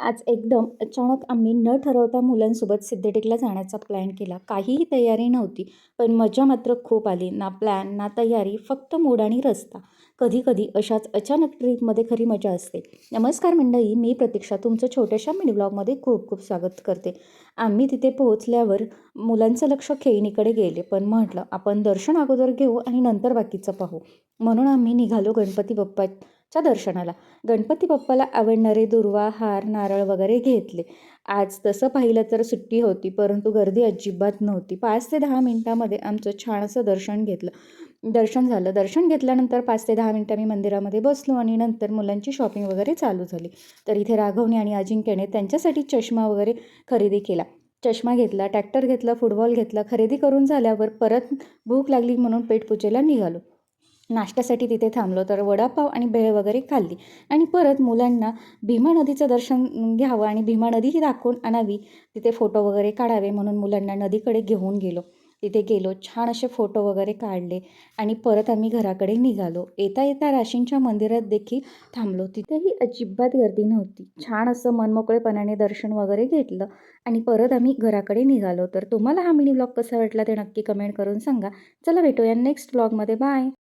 आज एकदम अचानक आम्ही न ठरवता मुलांसोबत सिद्धटेकला जाण्याचा प्लॅन केला. काहीही तयारी नव्हती, पण मजा मात्र खूप आली. ना प्लॅन, ना तयारी, फक्त मूड आणि रस्ता. कधी-कधी अशाच अचानक ट्रिपमध्ये खरी मजा असते. नमस्कार मंडळी, मी प्रतीक्षा तुमचं छोट्याशा मिनी ब्लॉगमध्ये खूप खूप स्वागत करते. आम्ही तिथे पोहोचल्यावर मुलांचं लक्ष खेळणीकडे गेले, पण म्हटलं आपण दर्शन अगोदर घेऊ आणि नंतर बाकीचं पाहू. म्हणून आम्ही निघालो गणपती बाप्पाच्या दर्शनाला. गणपती बाप्पाला आवडणारे दुर्वा, हार, नारळ वगैरे घेतले. आज तसं पाहिलं तर सुट्टी होती, परंतु गर्दी अजिबात नव्हती. 5 ते 10 मिनिटामध्ये आमचं छान असं दर्शन झालं. दर्शन घेतल्यानंतर 5 ते 10 मिनिटं मी मंदिरामध्ये बसलो आणि नंतर मुलांची शॉपिंग वगैरे चालू झाली. तर इथे राघवने आणि अजिंक्यने त्यांच्यासाठी चष्मा वगैरे खरेदी केला. चष्मा घेतला, ट्रॅक्टर घेतला, फुटबॉल घेतला. खरेदी करून झाल्यावर परत भूक लागली म्हणून पेटपूजेला निघालो. नाश्त्यासाठी तिथे थांबलो, तर वडापाव आणि भेळ वगैरे खाल्ली आणि परत मुलांना भीमा नदीचं दर्शन घ्यावं आणि भीमा नदीही दाखवून आणावी, तिथे फोटो वगैरे काढावे म्हणून मुलांना नदीकडे घेऊन गेलो. तिथे गेलो, छान असे फोटो वगैरे काढले आणि परत आम्ही घराकडे निघालो. येता येता राशींच्या मंदिरात देखील थांबलो. तिथेही अजिबात गर्दी नव्हती. छान असं मनमोकळेपणाने दर्शन वगैरे घेतलं आणि परत आम्ही घराकडे निघालो. तर तुम्हाला हा मिनी ब्लॉग कसा वाटला ते नक्की कमेंट करून सांगा. चला भेटूया नेक्स्ट ब्लॉगमध्ये. बाय.